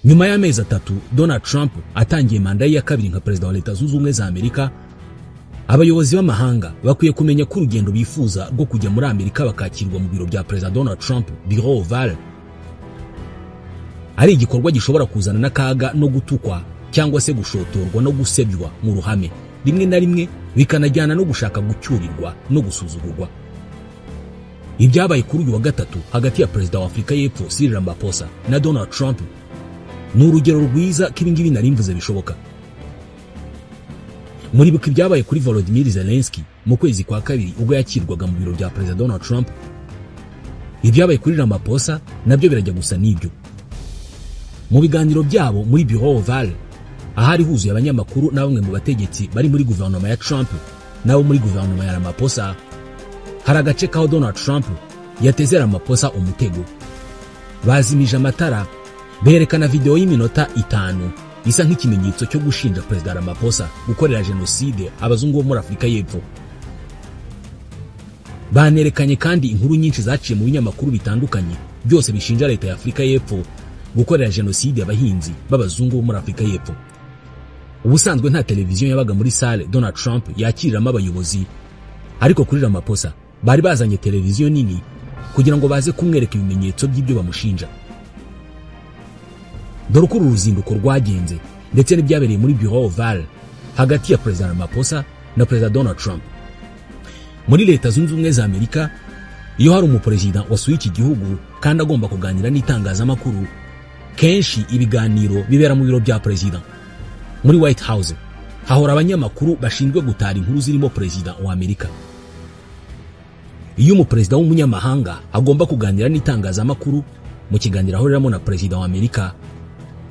Nyuma y'amezi 3 Donald Trump atangiye manda ya kabiri nka perezida wa Leta Zunze Ubumwe za Amerika, abayobozi b'amahanga bakwiye kumenya ko urugendo bifuza rwo kujya muri Amerika bakakirwa mu biro bya perezida Donald Trump, Bureau Oval, ari igikorwa gishobora kuzana n'akaga no gutukwa cyangwa se gushotorwa no gusebywa mu ruhame, rimwe na rimwe bikanajyana no gushaka gucyurirwa no gusuzugurwa. Ibyabaye kuri uyu wa gatatu hagati ya perezida wa Afurika y'Epfo Cyril Ramaphosa na Donald Trump ni urugero rwiza k'ibingibi narimvuze bishoboka. Muribuka ibyabaye kuri Volodymyr Zelensky mu kwezi kwa kabiri ubwo yakirwaga mu biro bya perezida Donald Trump. Ibyabaye kuri Ramaphosa nabyo birajya gusa n'ibyo. Mu biganiro byabo muri Bureau Oval, ahari huzuye abanyamakuru na bamwe mu bategetsi bari muri guverinoma ya Trump nabo muri guverinoma ya Ramaphosa, hari agace kaho Donald Trump yateze Ramaphosa umutego. Bazimije amatara, berekana video y'iminota 5 isa nk'ikimenyetso cyo gushinja perezida Ramaphosa gukorera jenoside abazungu bo muri Afurika y'Epfo. Banerekanye kandi inkuru nyinshi zaciye mu binyamakuru bitandukanye byose bishinja leta ya Afurika y'Epfo gukorera jenoside abahinzi b'abazungu bo muri Afurika y'Epfo. Ubusanzwe nta televiziyo yabaga muri salle Donald Trump yakiriramo abayobozi, ariko kuri Ramaphosa bari bazanye televiziyo nini kugira ngo baze kumwereka ibimenyetso by'ibyo bamushinja. Dore uko uruzinduko rwagenze ndetse n'ibyabereye muri Bureau Oval hagati ya perezida Ramaphosa na perezida Donald Trump. Muri Leta Zunze Ubumwe za Amerika, iyo hari umuperezida wasuye iki gihugu kandi agomba kuganira n'itangazamakuru, kenshi ibiganiro bibera mu biro bya perezida. Muri White House hahora abanyamakuru bashinzwe gutara inkuru zirimo perezida wa Amerika. Iyo umuperezida w'umunyamahanga agomba kuganira n'itangazamakuru mu kiganiro ahoreramo na perezida wa Amerika,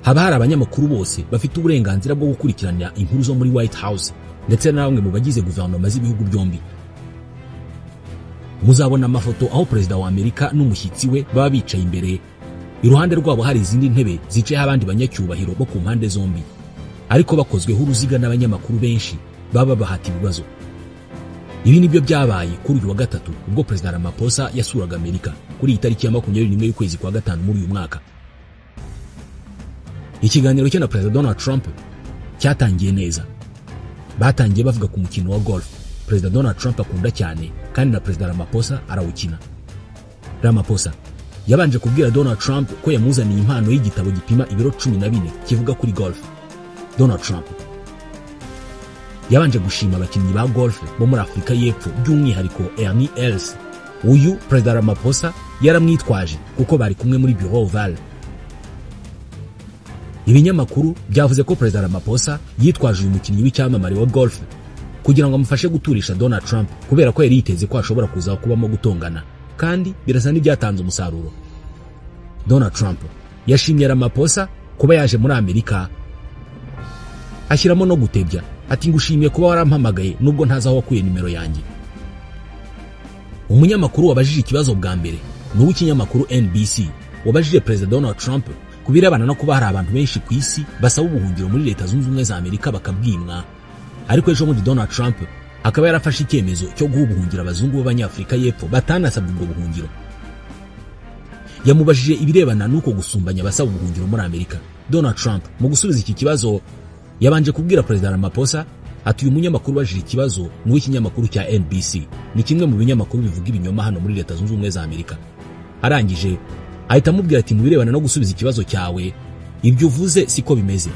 haba hari abanyamakuru bose bafite uburenganzira bwo gukurikirana inkuru zo muri White House ndetse na bamwe mu bagize guverinoma z'ibihugu byombi. Muzabona amafoto aho perezida wa Amerika n'umushyitsi we baba bicaye imbere, iruhande rwabo hari izindi ntebe zicayeho abandi banyacyubahiro bo ku mpande zombi, ariko bakozweho uruziga n'abanyamakuru benshi baba bahata ibibazo. Ibi nibyo byabaye kuri uyu wa gatatu ubwo perezida Ramaphosa yasuraga Amerika kuri itariki ya 21 y'ukwezi kwa gatanu muri uyu mwaka. Ikiganiro cye na perezida Donald Trump cyatangiye neza. Batangiye bavuga ku mukino wa golf perezida Donald Trump akunda cyane kandi na perezida Ramaphosa arawukina. Ramaphosa yabanje kubwira Donald Trump ko yamuzaniye impano y'igitabo gipima ibiro 14 kivuga kuri golf. Donald Trump yabanje gushima abakinnyi ba golf bo muri Afurika y'Epfo, by'umwihariko Ernie Els. Uyu perezida Ramaphosa yaramwitwaje kuko bari kumwe muri Bureau Oval. Ibinyamakuru byavuze ko perezida Ramaphosa yitwaje uyu mukinnyi w'icyamamare wa golf kugira ngo amufashe guturisha Donald Trump kubera ko yari yiteze ko ashobora kuza kubamo gutongana, kandi birasa n'ibyatanze umusaruro. Donald Trump yashimye Ramaphosa kuba yaje muri Amerika, ashyiramo no gutebya ati ngushimiye kuba warampamagaye nubwo ntazi aho wakuye nimero yanjye. Umunyamakuru wabajije ikibazo bwa mbere ni uw'ikinyamakuru NBC wabajije perezida Donald Trump kubirebana no kuba hari abantu benshi ku isi basaba ubuhungiro muri Leta Zunze Ubumwe za Amerika bakabwimwa, ariko ejo muri Donald Trump akaba yarafashe icyemezo cyo guha ubuhungiro abazungu b'Abanyafurika y'Epfo batanasabye ubwo buhungiro. Yamubajije ibirebana n'uko gusumbanya basaba ubuhungiro muri Amerika. Donald Trump mu gusubiza iki kibazo yabanje kubwira perezida Ramaphosa ati uyu munyamakuru bajije ikibazo n'uw'ikinyamakuru cya NBC, ni kimwe mu binyamakuru bivuga ibinyoma hano muri Leta Zunze Ubumwe za Amerika. Arangije ahita amubwira ati mu birebana no gusubiza ikibazo cyawe, ibyo uvuze siko bimeze.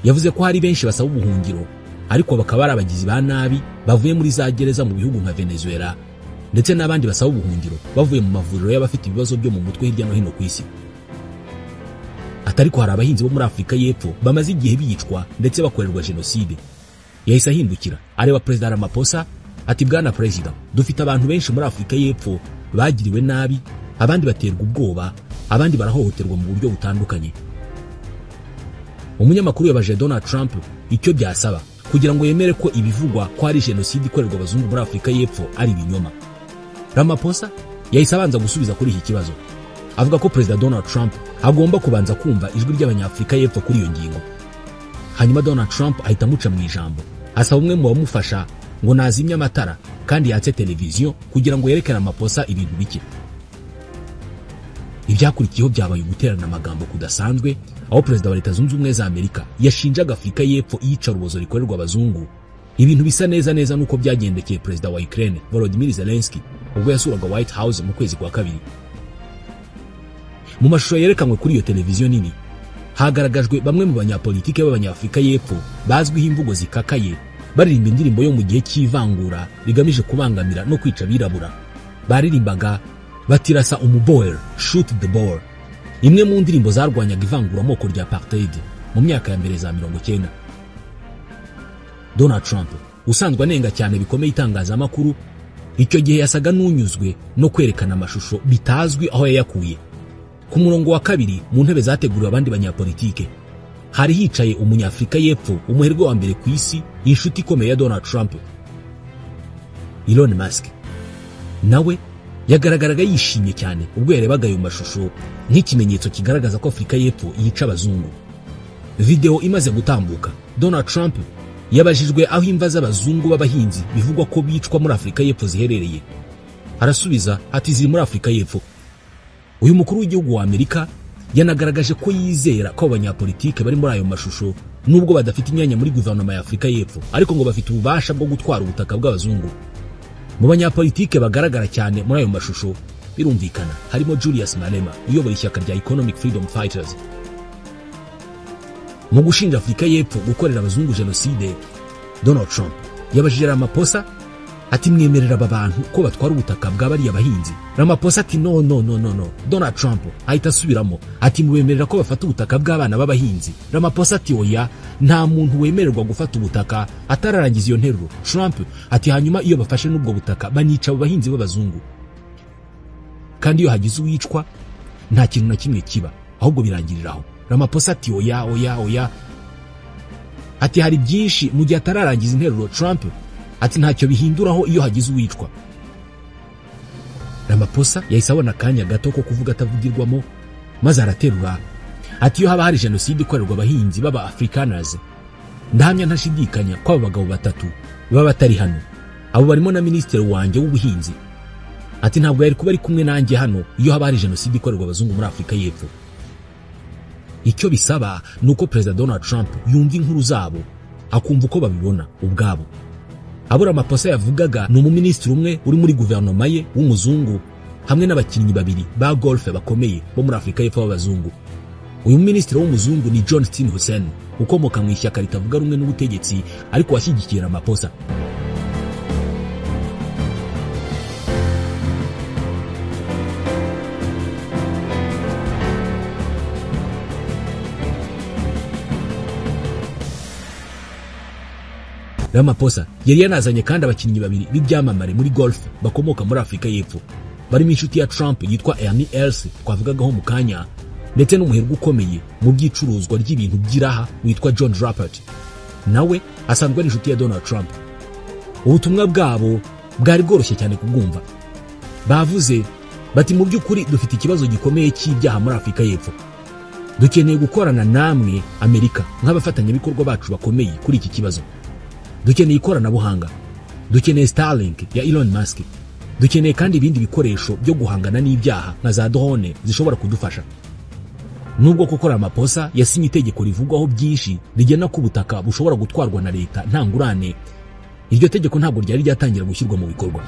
Yavuze ko hari benshi basaba ubuhungiro ariko bakaba ari abagizi ba nabi bavuye muri za gereza mu bihugu nka Venezuela, ndetse n'abandi basaba ubuhungiro bavuye mu mavuriro y'abafite ibibazo byo mu mutwe hirya no hino ku isi. Atariko hari abahinzi bo muri Afurika y'Epfo bamaze igihe bicwa ndetse bakorerwa jenoside. Yahise ahindukira areba perezida Ramaphosa ati bwana perezida, dufite abantu benshi muri Afurika y'Epfo bagiriwe nabi, abandi baterwa ubwoba, abandi barahohoterwa mu buryo butandukanye. Umunyamakuru yabaje Donald Trump icyo byasaba kugira ngo yemere ko ibivugwa ko ari jenoside ikorerwa abazungu muri Afurika y'Epfo ari ibinyoma. Ramaphosa yahise abanza gusubiza kuri iki kibazo, avuga ko perezida Donald Trump agomba kubanza kumva ijwi ry'Abanyafurika y'Epfo kuri iyo ngingo. Hanyuma Donald Trump ahita amuca mu ijambo, asaba umwe mu bamufasha ngo nazimye amatara kandi yatse televiziyo kugira ngo yerekane Ramaphosa ibintu bike. Ibyakurikiyeho byabaye guterana amagambo kudasanzwe aho perezida wa Leta Zunze Ubumwe za Amerika yashinjaga Afurika y'Epfo iyicarubozo rikorerwa abazungu. Ibintu bisa neza nuko byagendekeye perezida wa Ukraine Volodymyr Zelensky ubwo yasuraga White House mu kwezi kwa kabiri. Mu mashusho yerekanwe kuri iyo televiziyo nini hagaragajwe bamwe mu banyapolitike b'Abanyafurika y'Epfo bazwiho imvugo zikakaye baririmba indirimbo yo mu gihe cy'ivangura rigamije kubangamira no kwica abirabura. Baririmbaga batirasa umuboer, shoot the boer, imwe mu ndirimbo zarwanyaga ivangura moko rya apartheid mu myaka ya mbere za 90. Donald Trump usanzwe anenga cyane bikomeye itangazamakuru icyo gihe yasaga n'unyuzwe no kwerekana amashusho bitazwi aho yayakuye. Ku murongo wa kabiri mu ntebe zateguriwe abandi banyapolitike hari hicaye umunyafrika y'Epfo umuherwe wa mbere ku isi, inshuti ikomeye ya Donald Trump, Elon Musk. Nawe yagaragaraga yishimye cyane ubwo yarebaga ayo mashusho nk'ikimenyetso kigaragaza ko Afurika y'Epfo yica abazungu. Video imaze gutambuka, Donald Trump yabajijwe aho imva z'abazungu b'abahinzi bivugwa ko bicwa muri Afurika y'Epfo ziherereye. Arasubiza ati ziri muri Afurika y'Epfo. Uyu mukuru w'igihugu wa Amerika yanagaragaje ko yizera ko abanyapolitike bari muri ayo mashusho nubwo badafite imyanya muri guverinoma ya Afurika y'Epfo, ariko ngo bafite ububasha bwo gutwara ubutaka bw'abazungu. Mu banyapolitike bagaragara cyane muri ayo mashusho birumvikana harimo Julius Malema uyobora ishyaka rya Economic Freedom Fighters. Mu gushinja Afurika y'Epfo gukorera abazungu genocide, Donald Trump yabajije Ramaphosa ati mwemerera aba bantu ko batwara ubutaka bw'abari abahinzi. Ramaphosa ati no. Donald Trump ahita asubiramo ati mubemerera ko bafata ubutaka bw'abana b'abahinzi. Ramaphosa ati oya, nta muntu wemererwa gufata ubutaka atararangiza iyo nteruro. Trump ati hanyuma iyo bafashe n'ubwo butaka banica abo bahinzi b'abazungu, kandi iyo hagize uwicwa nta kintu na kimwe kiba, ahubwo birangiriraho. Ramaphosa ati oya ati hari byinshi mu gihe atararangiza interuro. Trump ati ntacyo bihinduraho iyo hagize uwicwa. Ramaphosa yahise abona akanya gato ko kuvuga atavugirwamo maze araterura ati iyo haba hari genocide ikorerwa abahinzi b'aba Afrikaners, ndahamya ntashidikanya ko aba bagabo batatu baba batari hano. Abo barimo na minisitiri wanjye w'ubuhinzi. Ati ntabwo yari kuba ari kumwe nanjye hano iyo haba hari genocide ikorerwa abazungu muri Afurika y'Epfo. Icyo bisaba nuko Perezida Donald Trump yumva inkuru zabo akumva uko babibona ubwabo. Abo Ramaphosa yavugaga ni umuminisitiri umwe uri muri guverinoma ye w'umuzungu hamwe n'abakinnyi babiri ba golf bakomeye bo muri Afurika y'Epfo b'abazungu. Uyu minisitiri w'umuzungu ni John Steenhuisen ukomoka mu ishyaka ritavuga rumwe n'ubutegetsi ariko washyigikiye Ramaphosa. Ramaphosa yari yanazanye kandi abakinnyi babiri b'ibyamamare muri golf bakomoka muri Afurika y'Epfo barimo inshuti ya Trump yitwa Ernie Els twavugagaho mu kanya, ndetse n'umuherwe ukomeye mu byicuruzwa ry'ibintu by'iraha witwa John Draper. Nawe asanzwe ari inshuti ya Donald Trump. Ubutumwa bwabo bwari bworoshye cyane kubwumva. Bavuze bati mu by'ukuri dufite ikibazo gikomeye cy'ibyaha muri Afurika y'Epfo. Dukeneye gukorana namwe Amerika nk'abafatanyabikorwa bacu bakomeye kuri iki kibazo. Dukeneye ikoranabuhanga, dukeneye Starlink ya Elon Musk, dukeneye kandi ibindi bikoresho byo guhangana n'ibyaha nka za drone zishobora kudufasha. Nubwo koko Ramaphosa yasinye itegeko rivugwaho byinshi rigena ko ubutaka bushobora gutwarwa na leta nta ngurane, iryo tegeko ntabwo ryari ryatangira gushyirwa mu bikorwa.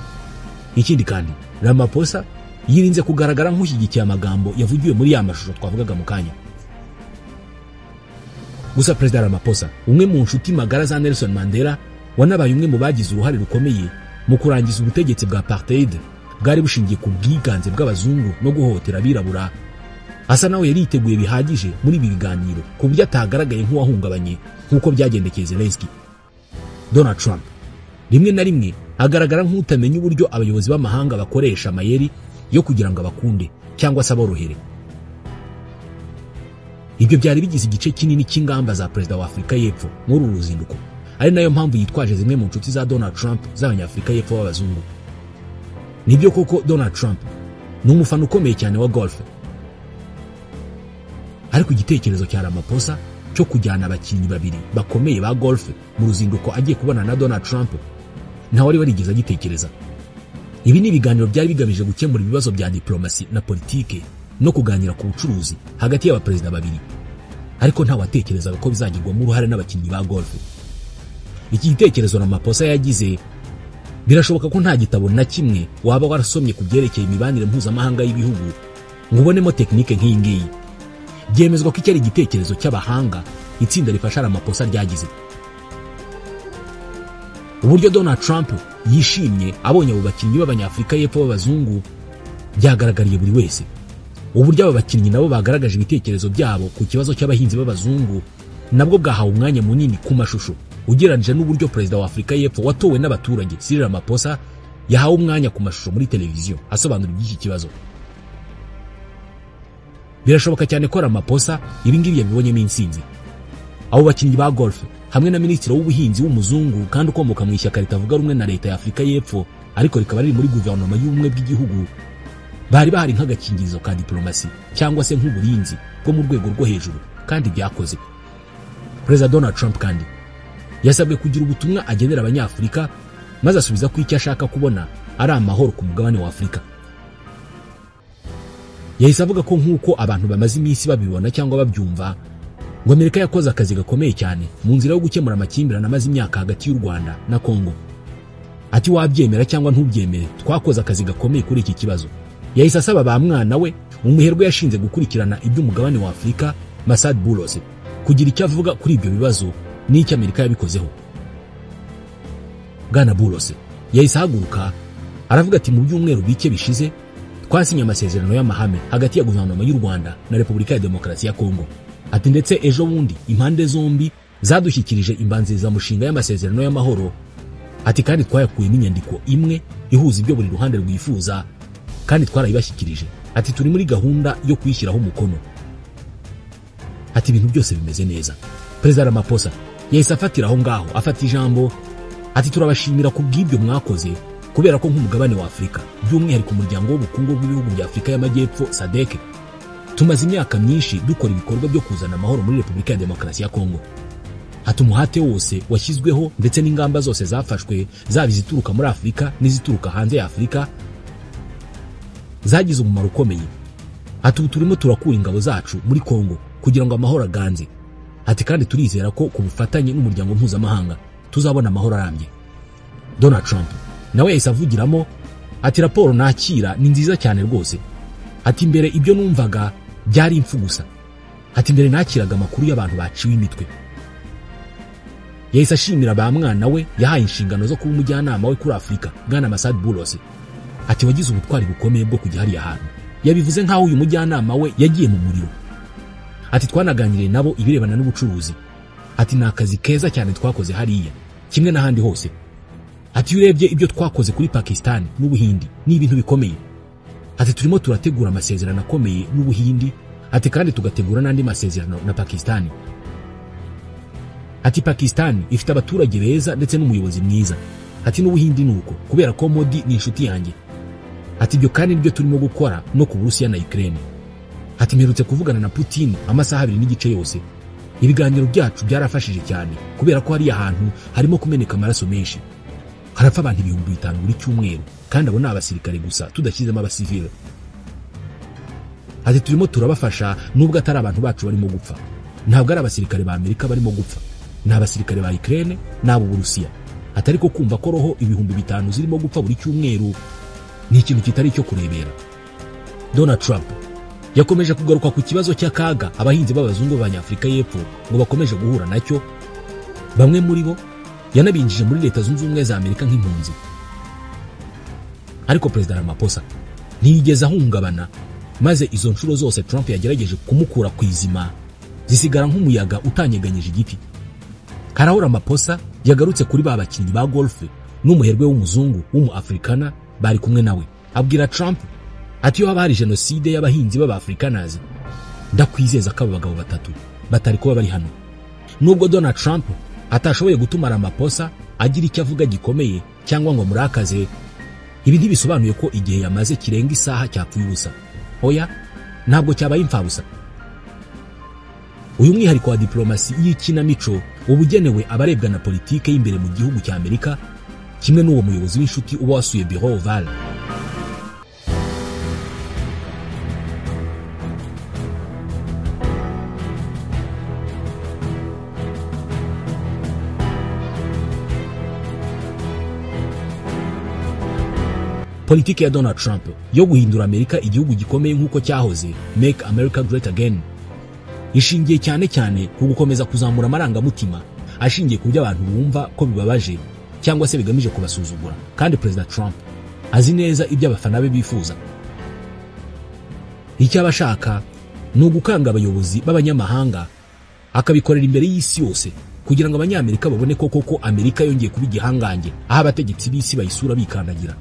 Ikindi kandi Ramaphosa yirinze kugaragara nk'ushyigikiye amagambo yavugiwe muri ya mashusho twavugaga mu kanya. Gusa Perezida Ramaphosa, umwe mu nshuti magara za Nelson Mandela, wanabaye umwe mu bagize uruhare rukomeye mu kurangiza ubutegetsi bwa apartheid bwari bushingiye ku bwiganze bw'abazungu no guhohotera abirabura, asa nawe yari yiteguye bihagije muri ibi biganiro ku buryo atagaragaye nk'uwahungabanye nk'uko byagendekeye Zelensky. Donald Trump rimwe na rimwe agaragara nk'utamenya uburyo abayobozi b'amahanga bakoresha amayeri yo kugira ngo abakunde cyangwa se aborohere. Ibyo byari bigize igice kinini cy'ingamba za Perezida wa Afurika y'Epfo muri uru ruzinduko, ari nayo mpamvu yitwaje zimwe mu nshuti za Donald Trump z'Abanyafurika y'Epfo b'abazungu. Nibyo koko Donald Trump ni umufana ukomeye cyane wa golf, ariko igitekerezo cya Ramaphosa cyo kujyana abakinnyi babiri bakomeye ba golf mu ruzinduko agiye kubona na Donald Trump nta wari warigeze agitekereza. Ibi ni ibiganiro byari bigamije gukemura ibibazo bya diplomasi na politike no kuganira ku bucuruzi hagati y'abaperezida babiri. ariko nta watekerezaga ko bizagirwamo uruhare n'abakinnyi ba golf. Iki gitekerezo Ramaphosa yagize birashoboka ko nta gitabo na kimwe waba warasomye ku byerekeye imibanire mpuzamahanga y'ibihugu ngo ubonemo tekinike nk'iyi ngiyi. Byemezwa ko iki ari igitekerezo cy'abahanga itsinda rifasha Ramaphosa ryagize. Uburyo Donald Trump yishimye abonye abo bakinnyi b'Abanyafurika y'Epfo b'abazungu byagaragariye buri wese. Uburyo aba bakinnyi nabo bagaragaje ibitekerezo byabo ku kibazo cy'abahinzi b'abazungu nabwo bwahawe umwanya munini ku mashusho ugereranije n'uburyo Perezida wa Afurika y'Epfo watowe n'abaturage Cyril Ramaphosa yahawe umwanya ku mashusho muri televiziyo asobanura iby'iki kibazo. Birashoboka cyane ko Ramaphosa ibingibi yabibonyemo insinzi. Abo bakinnyi ba golf hamwe na Minisitiri w'Ubuhinzi w'umuzungu kandi ukomoka mu ishyaka ritavuga rumwe na leta ya Afurika y'Epfo ariko rikaba riri muri guverinoma y'ubumwe bw'igihugu, bari bahari nk'agakingirizo ka diplomasi cyangwa se nk'uburinzi bwo mu rwego rwo hejuru, kandi byakoze. Perezida Donald Trump kandi yasabwe kugira ubutumwa agenera Abanyafurika maze asubiza ko icyo ashaka kubona ari amahoro ku mugabane wa Afurika. Yahise avuga ko nk'uko abantu bamaze iminsi babibona cyangwa babyumva ngo Amerika yakoze akazi gakomeye cyane mu nzira yo gukemura amakimbirane amaze imyaka hagati y'u Rwanda na Kongo. Ati wabyemera cyangwa ntubyemere, twakoze akazi gakomeye kuri iki kibazo. Yahise asaba ba mwana we umuherwe yashinze gukurikirana iby'umugabane wa Afurika Masad Boulos kugira icyo avuga kuri ibyo bibazo n'icyo Amerika yabikozeho. Bwana Boulos yahise ahaguruka aravuga ati mu byumweru bike bishize twasinye amasezerano y'amahame hagati ya guverinoma y'u Rwanda na Repubulika ya Demokarasi ya Kongo. Ati ndetse ejo bundi impande zombi zadushyikirije imbanzirizamushinga y'amasezerano y'amahoro. Ati kandi twayakuyemo inyandiko imwe ihuza ibyo buri ruhande rwifuza kandi twarayibashyikirije. Ati turi muri gahunda yo kuyishyiraho umukono. Ati ibintu byose bimeze neza. Perezida Ramaphosa yahise afatira aho ngaho afata ijambo ati turabashimira ku bw'ibyo mwakoze kubera ko nk'umugabane wa Afurika by'umwihariko umuryango w'ubukungu bw'ibihugu bya Afurika y'Amajyepfo SADC tumaze imyaka myinshi dukora ibikorwa byo kuzana amahoro muri Repubulika ya Demokarasi ya Kongo. Ati umuhate wose washyizweho ndetse n'ingamba zose zafashwe zaba izituruka muri Afurika n'izituruka hanze ya Afurika zagize umumaro ukomeye. Ati turimo turakura ingabo zacu muri Kongo kugira ngo amahoro aganze. Ati kandi turizera ko ku bufatanye n'umuryango mpuzamahanga tuzabona amahoro arambye. Donald Trump nawe yahise avugiramo ati raporo nakira ni nziza cyane rwose. Ati mbere ibyo numvaga byari impfu gusa. Ati mbere nakiraga amakuru y'abantu baciwe imitwe. Yahise ashimira ba mwana we yahaye inshingano zo kuba umujyanama we kuri Afurika Bwana Masad Boulos. Ati wagize ubutwari bukomeye bwo kujya hariya hantu. Yabivuze nkaho uyu mujyanama we yagiye mu muriro. Ati twanaganiriye nabo ibirebana n'ubucuruzi. Ati ni akazi keza cyane twakoze hariya kimwe n'ahandi hose. Ati urebye ibyo twakoze kuri Pakistan n'Ubuhindi ni ibintu bikomeye. Ati turimo turategura amasezerano akomeye n'Ubuhindi. Ati kandi tugategura n'andi masezerano na Pakistan. Ati Pakistan ifite abaturage beza ndetse n'umuyobozi mwiza. Ati n'Ubuhindi nuko kubera ko Modi ni inshuti yanjye. Ati ibyo kandi nibyo turimo gukora no ku Burusiya na Ukraine. Ati mperutse kuvugana na Putin amasaha 2 n'igice yose. Ibiganiro byacu byarafashije cyane kubera ko hari ahantu harimo kumeneka amaraso menshi. Harapfa abantu 5,000 buri cyumweru kandi abo ni abasirikare gusa tudashyizemo abasivile. Ati turimo turabafasha nubwo atari abantu bacu barimo gupfa. Ntabwo ari abasirikare ba Amerika barimo gupfa. Ni abasirikare ba Ukraine n'abo Burusiya. Atari ko kumva ko roho 5,000 zirimo gupfa buri cyumweru ni ikintu kitari cyo kurebera. Donald Trump yakomeje kugaruka ku kibazo cy'akaga abahinzi b'abazungu b'Abanyafurika y'Epfo ngo bakomeje guhura nacyo. Bamwe muri bo yanabinjije muri Leta Zunze Ubumwe za Amerika nk'impunzi. Ariko Perezida Ramaphosa ntiyigeze ahungabana, maze izo nshuro zose Trump yagerageje kumukura ku izima zisigara nk'umuyaga utanyeganyije igiti. Karaho Ramaphosa yagarutse kuri ba bakinnyi ba golf n'umuherwe w'umuzungu w'umuafrikana bari kumwe nawe. Abwira Trump ati yo habari genocide y'abahinzi b'Abafrikanazi ndakwizeza ko abo bagabo batatu batari kuba bari hano. Nubwo Donald Trump atashoboye gutuma Ramaphosa agira icyo avuga gikomeye cyangwa ngo murakaze, ibi ntibisobanuye ko igihe yamaze kirenga isaha cyapfuye ubusa. Oya, ntabwo cyabaye imfabusa. Uyu mwihariko wa diplomasi y'ikinamico ubugenewe abarebwa na politike y'imbere mu gihugu cya Amerika, kimwe n'uwo muyobozi w'inshuti uba wasuye Bureau Oval. politiki ya Donald Trump yo guhindura Amerika igihugu gikomeye nk'uko cyahoze, Make America Great Again, ishingiye cyane cyane ku gukomeza kuzamura amarangamutima ashingiye ku byo abantu bumva ko bibabaje cyangwa se bigamije kubasuzugura, kandi Perezida Trump azi neza ibyo abafana be bifuza. Icyo abashaka ni ugukanga abayobozi b'abanyamahanga, akabikorera imbere y'isi yose kugira ngo abanyamerika babone koko Amerika yongeye kuba igihangange, aho abategetsi b'isi bayisura bikandagira.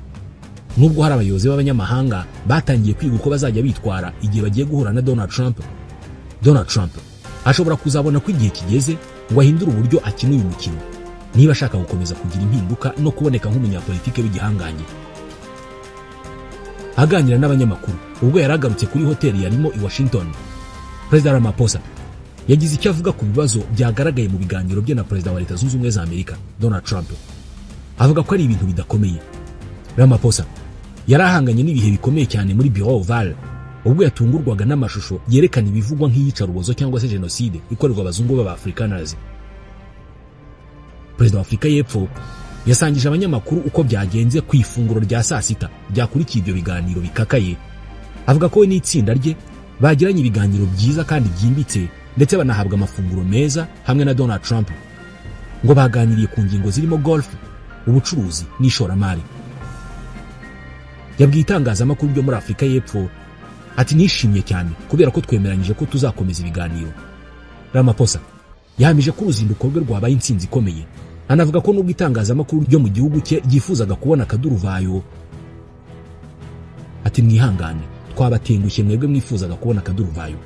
Nubwo hari abayobozi b'abanyamahanga batangiye kwiga uko bazajya bitwara igihe bagiye guhura na Donald Trump ashobora kuzabona ko igihe kigeze ngo ahindure uburyo akina uyu mukino, niba ashaka gukomeza kugira impinduka no kuboneka nk'umunyapolitike w'igihangange. Aganira n'abanyamakuru ubwo yaragarutse kuri hoteli yarimo i Washington, Perezida Ramaphosa yagize icyo avuga ku bibazo byagaragaye mu biganiro bye na Perezida wa Leta Zunze Ubumwe za Amerika Donald Trump. Avuga ko ari ibintu bidakomeye. Ramaphosa yarahanganye n'ibihe bikomeye cyane muri Bureau Oval ubwo yatungurwaga n'amashusho yerekana ibivugwa nk'iyicarubozo cyangwa se genocide ikorerwa abazungu b'Abafrikaners. Perezida wa Afurika y'Epfo yasangije abanyamakuru uko byagenze ku ifunguro rya saa sita ryakurikiye ibyo biganiro bikakaye. Avuga ko we n'itsinda rye bagiranye ibiganiro byiza kandi byimbitse ndetse banahabwa amafunguro meza hamwe na Donald Trump, ngo baganiriye ku ngingo zirimo golf, ubucuruzi n'ishoramari. Yabwiye itangazamakuru ryo muri Afurika y'Epfo ati nishimye cyane kubera ko twemeranyije ko tuzakomeza ibiganiro. Ramaphosa yahamije ko uruzinduko rwe rwabaye intsinzi ikomeye, anavuga ko nubwo itangazamakuru ryo mu gihugu cye ryifuzaga kubona akaduruvayo, ati mwihangane twabatengushye mwebwe mwifuzaga kubona akaduruvayo.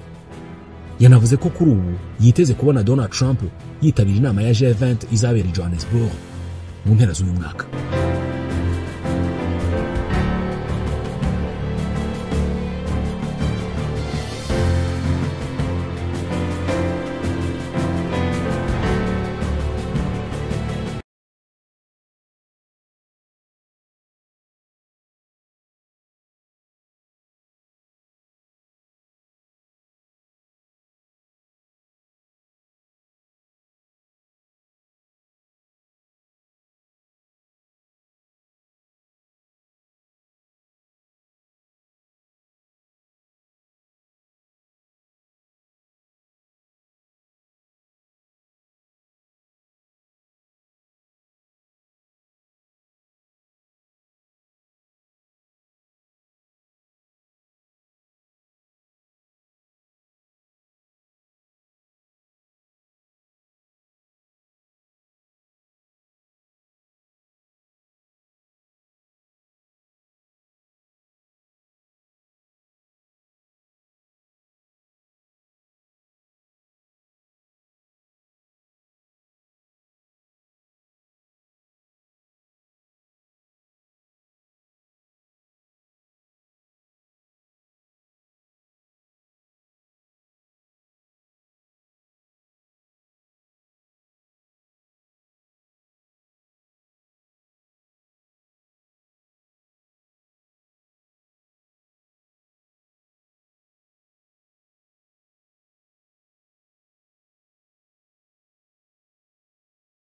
Yanavuze ko kuri ubu yiteze kubona Donald Trump yitabira inama ya G20 izabera i Johannesburg mu mpera z'uyu mwaka.